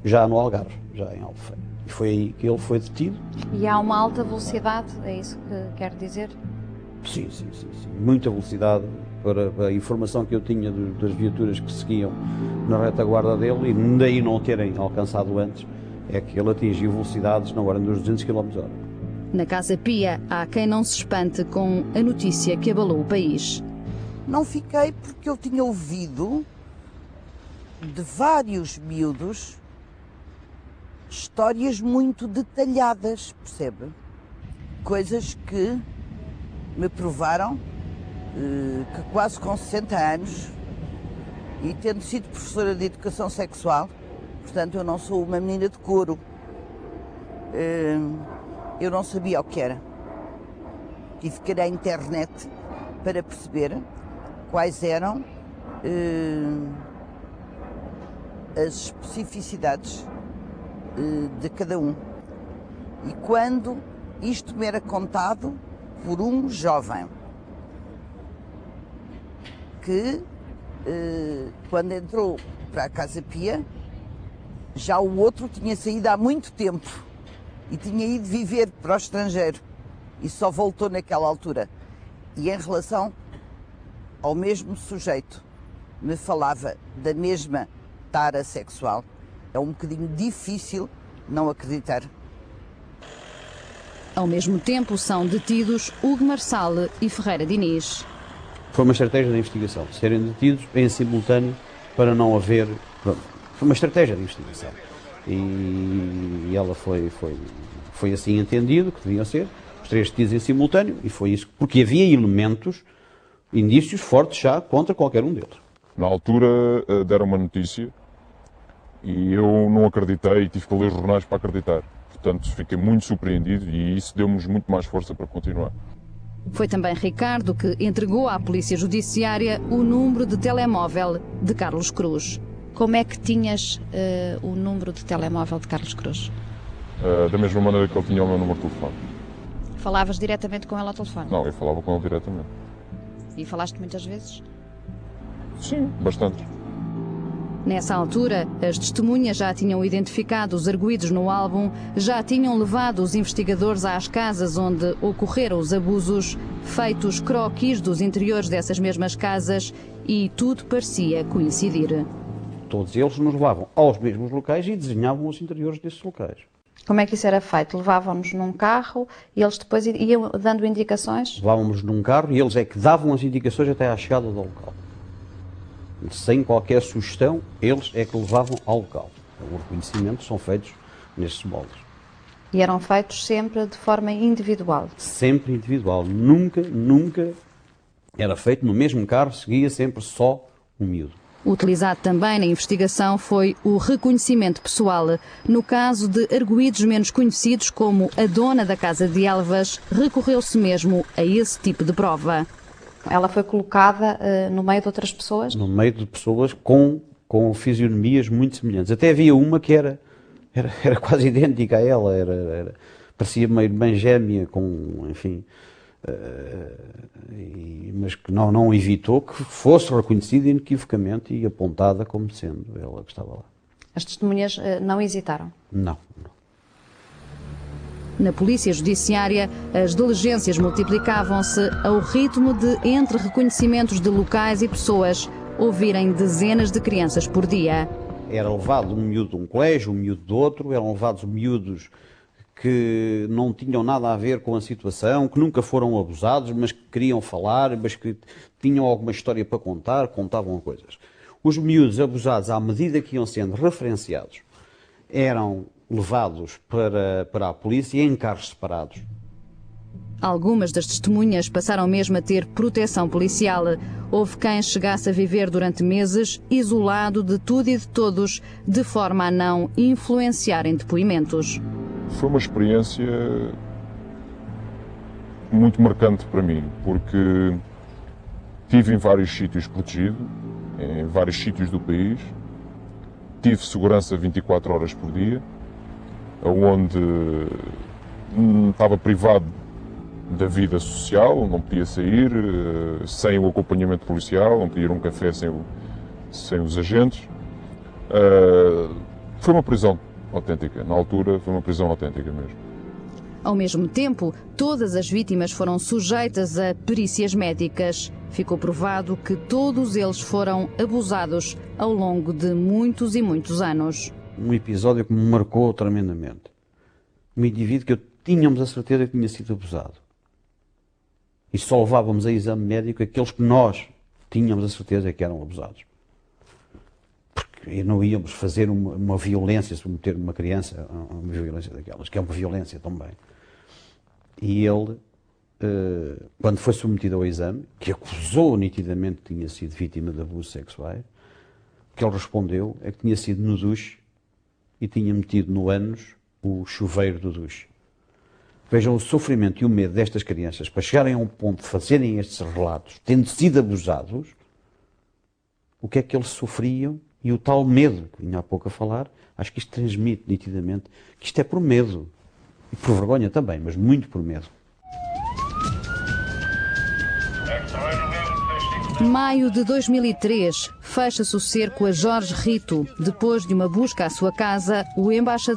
já no Algarve, já em Albufeira. E foi aí que ele foi detido. E há uma alta velocidade, é isso que quer dizer? Sim. Muita velocidade para a informação que eu tinha das viaturas que seguiam na retaguarda dele, e daí não terem alcançado antes, é que ele atingiu velocidades na ordem dos 200 km/h. Na Casa Pia, há quem não se espante com a notícia que abalou o país. Não fiquei porque eu tinha ouvido de vários miúdos histórias muito detalhadas, percebe? Coisas que me provaram que quase com 60 anos, e tendo sido professora de educação sexual, portanto eu não sou uma menina de couro, eu não sabia o que era. Tive que ir à internet para perceber quais eram as especificidades de cada um. E quando isto me era contado por um jovem que, quando entrou para a Casa Pia, já o outro tinha saído há muito tempo e tinha ido viver para o estrangeiro e só voltou naquela altura. E em relação ao mesmo sujeito, me falava da mesma tara sexual. É um bocadinho difícil não acreditar. Ao mesmo tempo, são detidos Hugo Marçal e Ferreira Diniz. Foi uma estratégia de investigação, serem detidos em simultâneo para não haver... Pronto, foi uma estratégia de investigação. E ela foi assim entendido que deviam ser os 3 detidos em simultâneo, e foi isso, porque havia elementos, indícios fortes já contra qualquer um deles. Na altura deram uma notícia e eu não acreditei e tive que ler os jornais para acreditar. Portanto, fiquei muito surpreendido e isso deu-nos muito mais força para continuar. Foi também Ricardo que entregou à Polícia Judiciária o número de telemóvel de Carlos Cruz. Como é que tinhas o número de telemóvel de Carlos Cruz? Da mesma maneira que ele tinha o meu número de telefone. Falavas diretamente com ele ao telefone? Não, eu falava com ele diretamente. E falaste muitas vezes? Sim, bastante. Nessa altura, as testemunhas já tinham identificado os arguidos no álbum, já tinham levado os investigadores às casas onde ocorreram os abusos, feitos croquis dos interiores dessas mesmas casas, e tudo parecia coincidir. Todos eles nos levavam aos mesmos locais e desenhavam os interiores desses locais. Como é que isso era feito? Levavam-nos num carro e eles depois iam dando indicações? Levávamos num carro e eles é que davam as indicações até à chegada do local. Sem qualquer sugestão, eles é que levavam ao local. Os reconhecimentos são feitos nestes moldes. E eram feitos sempre de forma individual? Sempre individual. Nunca era feito no mesmo carro, seguia sempre só um miúdo. Utilizado também na investigação foi o reconhecimento pessoal. No caso de arguidos menos conhecidos, como a dona da Casa de Elvas, recorreu-se mesmo a esse tipo de prova. Ela foi colocada no meio de outras pessoas? No meio de pessoas com fisionomias muito semelhantes. Até havia uma que era quase idêntica a ela, parecia meio irmã gêmea, enfim, mas que não evitou que fosse reconhecida inequivocamente e apontada como sendo ela que estava lá. As testemunhas não hesitaram? Não. Na Polícia Judiciária, as diligências multiplicavam-se ao ritmo de, entre reconhecimentos de locais e pessoas, ouvirem dezenas de crianças por dia. Era levado um miúdo de um colégio, um miúdo de outro, eram levados miúdos que não tinham nada a ver com a situação, que nunca foram abusados, mas que queriam falar, mas que tinham alguma história para contar, contavam coisas. Os miúdos abusados, à medida que iam sendo referenciados, eram levados para a polícia em carros separados. Algumas das testemunhas passaram mesmo a ter proteção policial. Houve quem chegasse a viver durante meses isolado de tudo e de todos, de forma a não influenciar em depoimentos. Foi uma experiência muito marcante para mim, porque estive em vários sítios protegido, em vários sítios do país, tive segurança 24 horas por dia, onde estava privado da vida social, não podia sair sem o acompanhamento policial, não podia ir a um café sem os agentes. Foi uma prisão autêntica. Na altura, foi uma prisão autêntica mesmo. Ao mesmo tempo, todas as vítimas foram sujeitas a perícias médicas. Ficou provado que todos eles foram abusados ao longo de muitos e muitos anos. Um episódio que me marcou tremendamente. Um indivíduo que tínhamos a certeza que tinha sido abusado. E só levávamos a exame médico aqueles que nós tínhamos a certeza que eram abusados. Porque não íamos fazer uma violência, submeter uma criança a uma violência daquelas, que é uma violência também. E ele, quando foi submetido ao exame, que acusou nitidamente que tinha sido vítima de abusos sexuais, o que ele respondeu é que tinha sido no duche e tinha metido no ânus o chuveiro do duche. Vejam o sofrimento e o medo destas crianças para chegarem a um ponto de fazerem estes relatos, tendo sido abusados, o que é que eles sofriam e o tal medo, que vinha há pouco a falar, acho que isto transmite nitidamente que isto é por medo. E por vergonha também, mas muito por medo. Maio de 2003, fecha-se o cerco a Jorge Rito. Depois de uma busca à sua casa, o embaixador